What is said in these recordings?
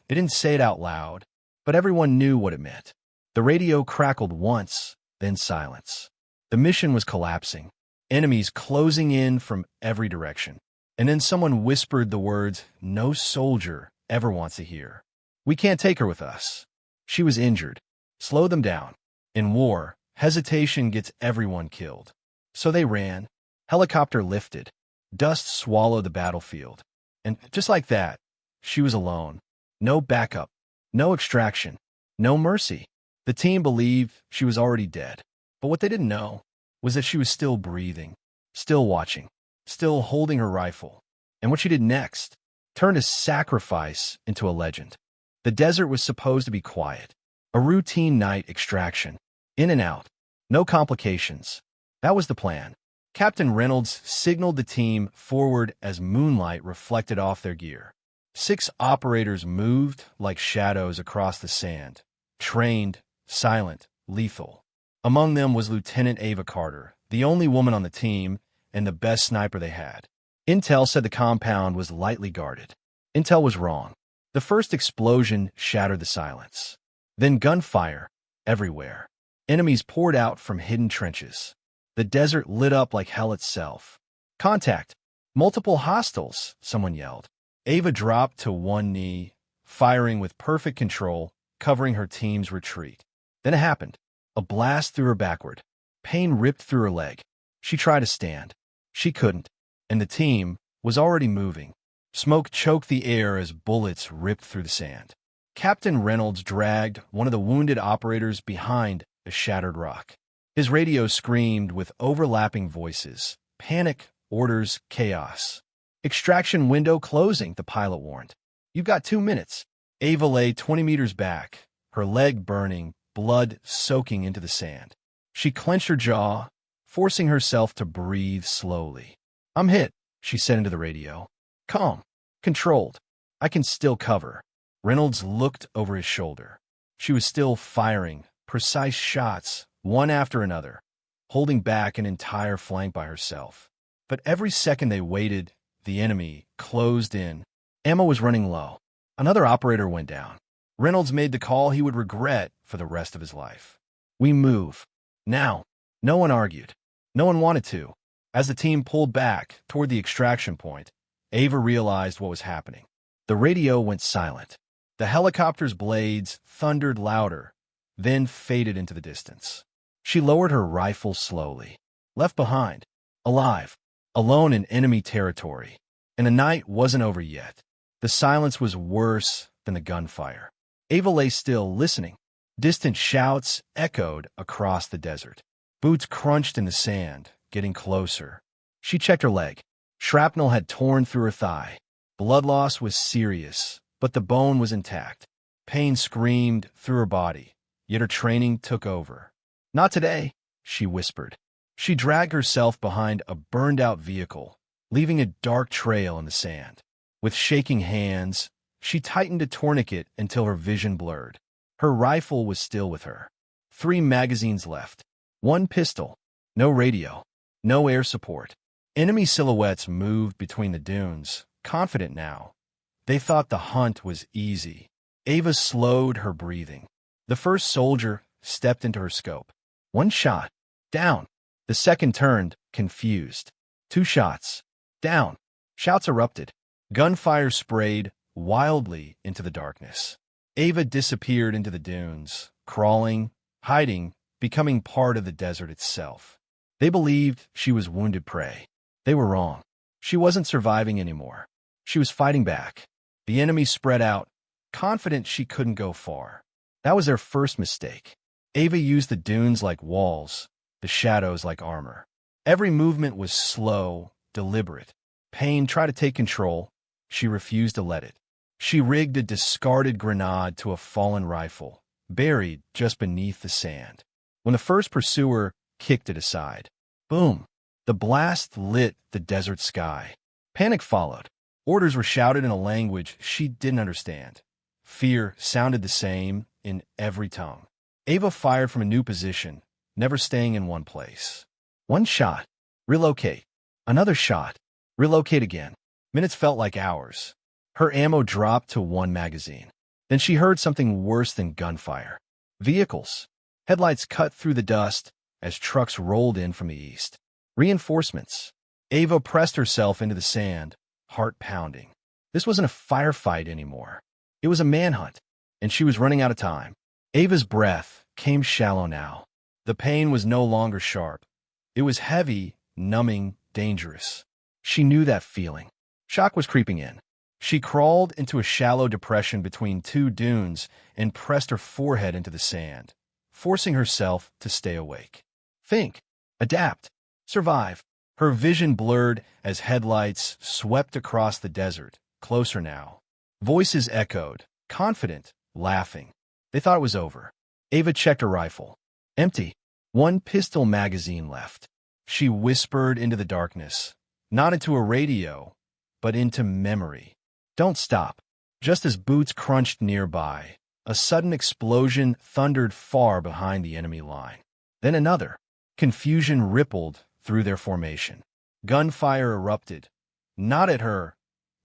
It didn't say it out loud, but everyone knew what it meant. The radio crackled once, then silence. The mission was collapsing, enemies closing in from every direction. And then someone whispered the words no soldier ever wants to hear. "We can't take her with us. She was injured. Slow them down. In war, hesitation gets everyone killed." So they ran. Helicopter lifted. Dust swallowed the battlefield. And just like that, she was alone. No backup. No extraction. No mercy. The team believed she was already dead. But what they didn't know was that she was still breathing, still watching, still holding her rifle. And what she did next turned a sacrifice into a legend. The desert was supposed to be quiet. A routine night extraction. In and out. No complications. That was the plan. Captain Reynolds signaled the team forward as moonlight reflected off their gear. 6 operators moved like shadows across the sand. Trained, silent, lethal. Among them was Lieutenant Ava Carter, the only woman on the team and the best sniper they had. Intel said the compound was lightly guarded. Intel was wrong. The first explosion shattered the silence. Then gunfire everywhere. Enemies poured out from hidden trenches. The desert lit up like hell itself. "Contact! Multiple hostiles!" someone yelled. Ava dropped to one knee, firing with perfect control, covering her team's retreat. Then it happened. A blast threw her backward. Pain ripped through her leg. She tried to stand. She couldn't, and the team was already moving. Smoke choked the air as bullets ripped through the sand. Captain Reynolds dragged one of the wounded operators behind a shattered rock. His radio screamed with overlapping voices. "Panic, orders, chaos." "Extraction window closing," the pilot warned. "You've got 2 minutes." Ava lay 20 meters back, her leg burning, blood soaking into the sand. She clenched her jaw, forcing herself to breathe slowly. "I'm hit," she said into the radio. "Calm. Controlled. I can still cover." Reynolds looked over his shoulder. She was still firing, precise shots, one after another, holding back an entire flank by herself. But every second they waited, the enemy closed in. Ammo was running low. Another operator went down. Reynolds made the call he would regret for the rest of his life. "We move. Now." No one argued. No one wanted to. As the team pulled back toward the extraction point, Ava realized what was happening. The radio went silent. The helicopter's blades thundered louder, then faded into the distance. She lowered her rifle slowly. Left behind. Alive. Alone in enemy territory. And the night wasn't over yet. The silence was worse than the gunfire. Ava lay still, listening. Distant shouts echoed across the desert. Boots crunched in the sand, getting closer. She checked her leg. Shrapnel had torn through her thigh. Blood loss was serious, but the bone was intact. Pain screamed through her body, yet her training took over. "Not today," she whispered. She dragged herself behind a burned-out vehicle, leaving a dark trail in the sand. With shaking hands, she tightened a tourniquet until her vision blurred. Her rifle was still with her. 3 magazines left. 1 pistol. No radio. No air support. Enemy silhouettes moved between the dunes, confident now. They thought the hunt was easy. Ava slowed her breathing. The first soldier stepped into her scope. 1 shot. Down. The second turned, confused. 2 shots. Down. Shouts erupted. Gunfire sprayed wildly into the darkness. Ava disappeared into the dunes, crawling, hiding, becoming part of the desert itself. They believed she was wounded prey. They were wrong. She wasn't surviving anymore. She was fighting back. The enemy spread out, confident she couldn't go far. That was their first mistake. Ava used the dunes like walls, the shadows like armor. Every movement was slow, deliberate. Pain tried to take control. She refused to let it. She rigged a discarded grenade to a fallen rifle, buried just beneath the sand. When the first pursuer kicked it aside, boom! The blast lit the desert sky. Panic followed. Orders were shouted in a language she didn't understand. Fear sounded the same in every tongue. Ava fired from a new position, never staying in one place. 1 shot. Relocate. Another shot. Relocate again. Minutes felt like hours. Her ammo dropped to 1 magazine. Then she heard something worse than gunfire. Vehicles. Headlights cut through the dust as trucks rolled in from the east. Reinforcements. Ava pressed herself into the sand, heart pounding. This wasn't a firefight anymore. It was a manhunt, and she was running out of time. Ava's breath came shallow now. The pain was no longer sharp. It was heavy, numbing, dangerous. She knew that feeling. Shock was creeping in. She crawled into a shallow depression between two dunes and pressed her forehead into the sand, forcing herself to stay awake. Think. Adapt. Survive. Her vision blurred as headlights swept across the desert, closer now. Voices echoed, confident, laughing. They thought it was over. Ava checked her rifle. Empty. One pistol magazine left. She whispered into the darkness, not into a radio, but into memory. Don't stop. Just as boots crunched nearby, a sudden explosion thundered far behind the enemy line. Then another. Confusion rippled through their formation. Gunfire erupted, not at her,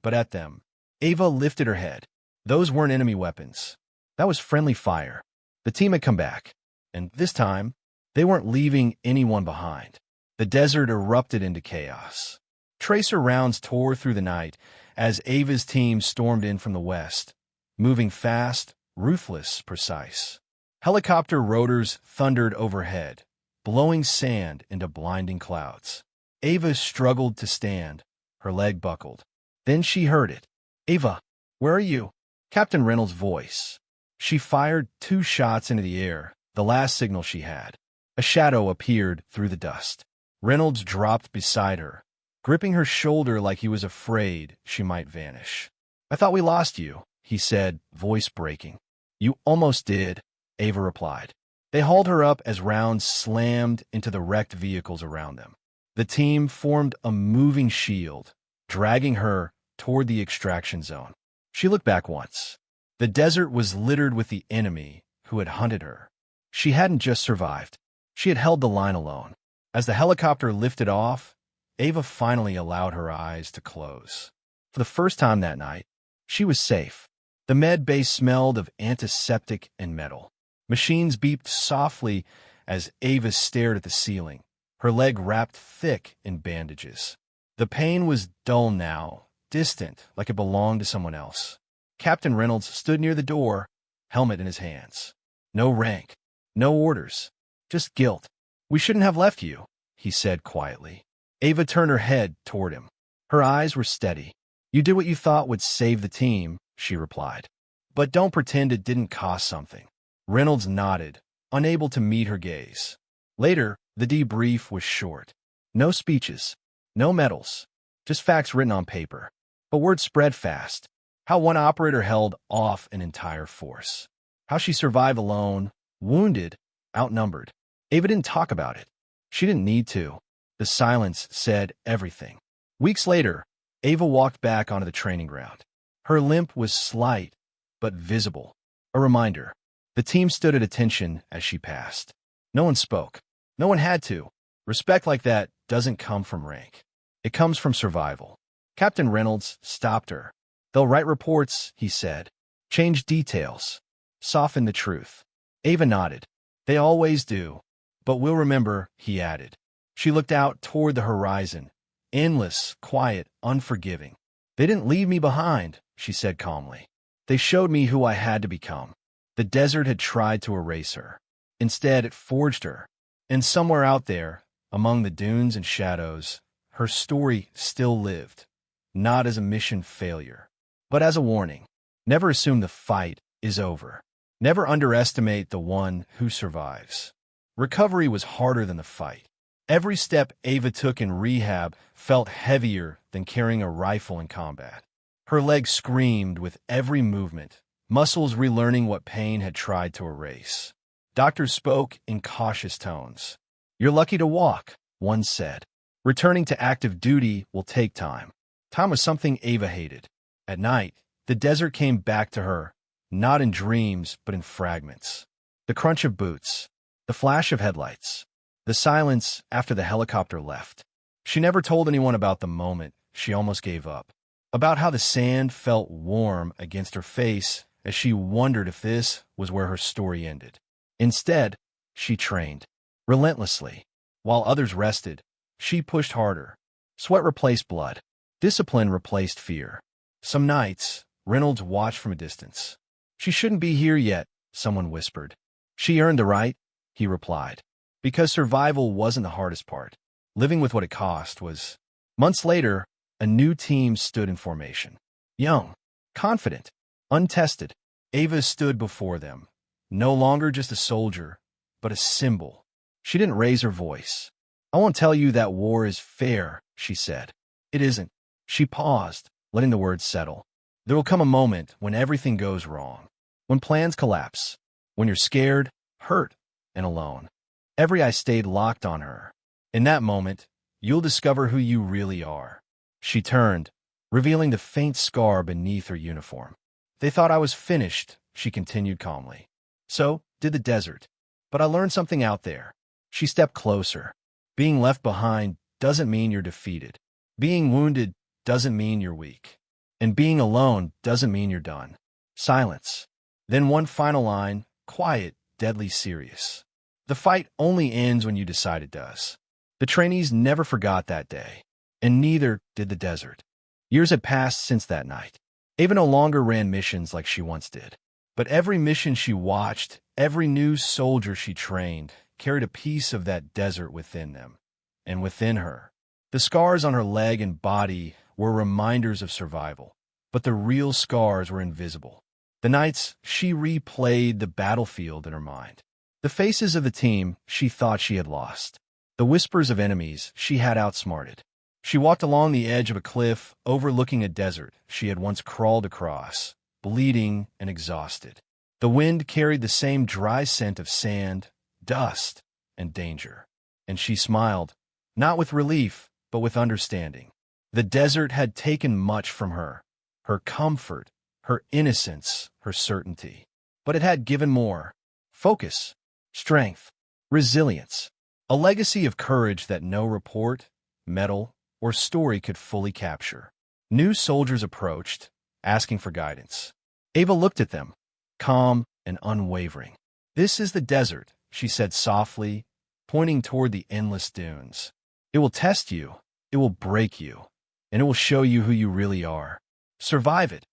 but at them. Ava lifted her head. Those weren't enemy weapons. That was friendly fire. The team had come back, and this time, they weren't leaving anyone behind. The desert erupted into chaos. Tracer rounds tore through the night as Ava's team stormed in from the west, moving fast, ruthless, precise. Helicopter rotors thundered overhead, blowing sand into blinding clouds. Ava struggled to stand. Her leg buckled. Then she heard it. Ava, where are you? Captain Reynolds' voice. She fired 2 shots into the air, the last signal she had. A shadow appeared through the dust. Reynolds dropped beside her, gripping her shoulder like he was afraid she might vanish. I thought we lost you, he said, voice breaking. You almost did, Ava replied. They hauled her up as rounds slammed into the wrecked vehicles around them. The team formed a moving shield, dragging her toward the extraction zone. She looked back once. The desert was littered with the enemy who had hunted her. She hadn't just survived. She had held the line alone. As the helicopter lifted off, Ava finally allowed her eyes to close. For the first time that night, she was safe. The med bay smelled of antiseptic and metal. Machines beeped softly as Ava stared at the ceiling, her leg wrapped thick in bandages. The pain was dull now, distant, like it belonged to someone else. Captain Reynolds stood near the door, helmet in his hands. No rank, no orders, just guilt. We shouldn't have left you, he said quietly. Ava turned her head toward him. Her eyes were steady. You did what you thought would save the team, she replied. But don't pretend it didn't cost something. Reynolds nodded, unable to meet her gaze. Later, the debrief was short. No speeches, no medals, just facts written on paper. But word spread fast. How one operator held off an entire force. How she survived alone, wounded, outnumbered. Ava didn't talk about it. She didn't need to. The silence said everything. Weeks later, Ava walked back onto the training ground. Her limp was slight, but visible. A reminder. The team stood at attention as she passed. No one spoke. No one had to. Respect like that doesn't come from rank. It comes from survival. Captain Reynolds stopped her. They'll write reports, he said. Change details. Soften the truth. Ava nodded. They always do. But we'll remember, he added. She looked out toward the horizon. Endless, quiet, unforgiving. They didn't leave me behind, she said calmly. They showed me who I had to become. The desert had tried to erase her. Instead, it forged her. And somewhere out there, among the dunes and shadows, her story still lived. Not as a mission failure, but as a warning. Never assume the fight is over. Never underestimate the one who survives. Recovery was harder than the fight. Every step Ava took in rehab felt heavier than carrying a rifle in combat. Her legs screamed with every movement, muscles relearning what pain had tried to erase. Doctors spoke in cautious tones. You're lucky to walk, one said. Returning to active duty will take time. Time was something Ava hated. At night, the desert came back to her, not in dreams, but in fragments. The crunch of boots, the flash of headlights, the silence after the helicopter left. She never told anyone about the moment she almost gave up, about how the sand felt warm against her face as she wondered if this was where her story ended. Instead, she trained relentlessly. While others rested, she pushed harder. Sweat replaced blood. Discipline replaced fear. Some nights, Reynolds watched from a distance. "She shouldn't be here yet," someone whispered. "She earned the right," he replied. Because survival wasn't the hardest part. Living with what it cost was. Months later, a new team stood in formation. Young, confident, untested, Ava stood before them. No longer just a soldier, but a symbol. She didn't raise her voice. "I won't tell you that war is fair," she said. "It isn't." She paused, letting the words settle. "There will come a moment when everything goes wrong. When plans collapse. When you're scared, hurt, and alone." Every eye stayed locked on her. "In that moment, you'll discover who you really are." She turned, revealing the faint scar beneath her uniform. "They thought I was finished," she continued calmly. "So did the desert. But I learned something out there." She stepped closer. "Being left behind doesn't mean you're defeated. Being wounded doesn't mean you're weak. And being alone doesn't mean you're done." Silence. Then one final line, quiet, deadly serious. "The fight only ends when you decide it does." The trainees never forgot that day, and neither did the desert. Years had passed since that night. Ava no longer ran missions like she once did. But every mission she watched, every new soldier she trained, carried a piece of that desert within them, and within her. The scars on her leg and body were reminders of survival, but the real scars were invisible. The nights she replayed the battlefield in her mind. The faces of the team she thought she had lost. The whispers of enemies she had outsmarted. She walked along the edge of a cliff overlooking a desert she had once crawled across, bleeding and exhausted. The wind carried the same dry scent of sand, dust, and danger. And she smiled, not with relief, but with understanding. The desert had taken much from her, her comfort, her innocence, her certainty. But it had given more: focus, strength, resilience, a legacy of courage that no report, medal, or story could fully capture. New soldiers approached, asking for guidance. Ava looked at them, calm and unwavering. "This is the desert," she said softly, pointing toward the endless dunes. "It will test you, it will break you, and it will show you who you really are. Survive it,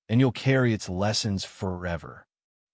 and you'll carry its lessons forever."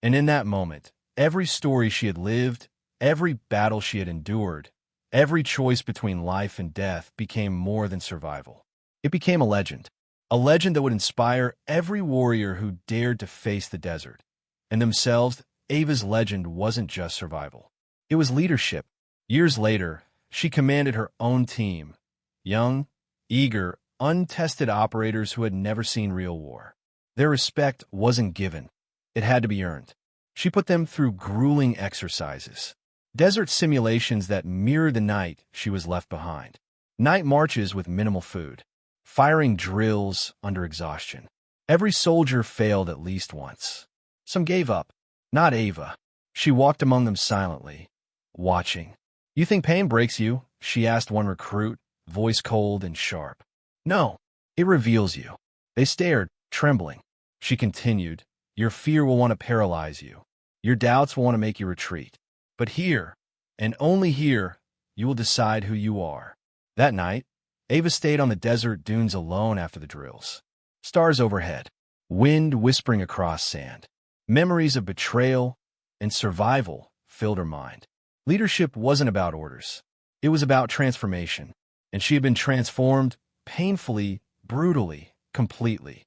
And in that moment, every story she had lived, every battle she had endured, every choice between life and death became more than survival. It became a legend that would inspire every warrior who dared to face the desert. And themselves, Ava's legend wasn't just survival. It was leadership. Years later, she commanded her own team, young, eager, untested operators who had never seen real war. Their respect wasn't given. It had to be earned. She put them through grueling exercises, desert simulations that mirrored the night she was left behind, night marches with minimal food, firing drills under exhaustion. Every soldier failed at least once. Some gave up. Not Ava. She walked among them silently, watching. "You think pain breaks you?" she asked one recruit, voice cold and sharp. "No, it reveals you." They stared, trembling. She continued, "Your fear will want to paralyze you. Your doubts will want to make you retreat. But here, and only here, you will decide who you are." That night, Ava stayed on the desert dunes alone after the drills. Stars overhead, wind whispering across sand. Memories of betrayal and survival filled her mind. Leadership wasn't about orders. It was about transformation. And she had been transformed painfully, brutally, completely.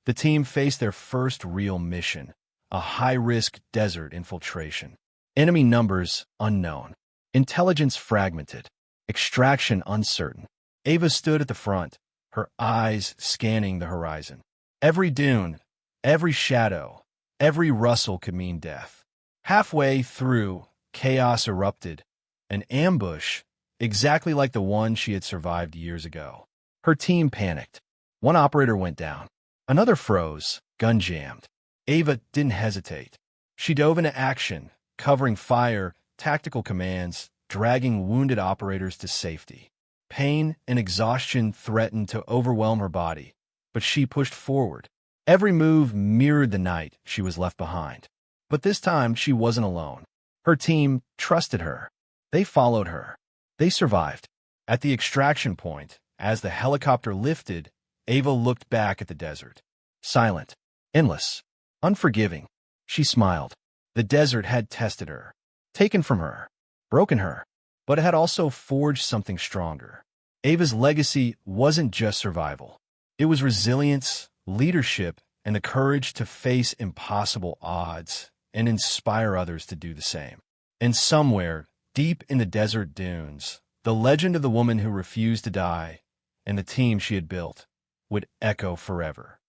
The team faced their first real mission, a high-risk desert infiltration. Enemy numbers unknown. Intelligence fragmented. Extraction uncertain. Ava stood at the front, her eyes scanning the horizon. Every dune, every shadow, every rustle could mean death. Halfway through, chaos erupted. An ambush, exactly like the one she had survived years ago. Her team panicked. One operator went down. Another froze, gun jammed. Ava didn't hesitate. She dove into action, covering fire, tactical commands, dragging wounded operators to safety. Pain and exhaustion threatened to overwhelm her body, but she pushed forward. Every move mirrored the night she was left behind. But this time, she wasn't alone. Her team trusted her. They followed her. They survived. At the extraction point, as the helicopter lifted, Ava looked back at the desert. Silent, endless, unforgiving. She smiled. The desert had tested her, taken from her, broken her, but it had also forged something stronger. Ava's legacy wasn't just survival. It was resilience, leadership, and the courage to face impossible odds and inspire others to do the same. And somewhere, deep in the desert dunes, the legend of the woman who refused to die and the team she had built would echo forever.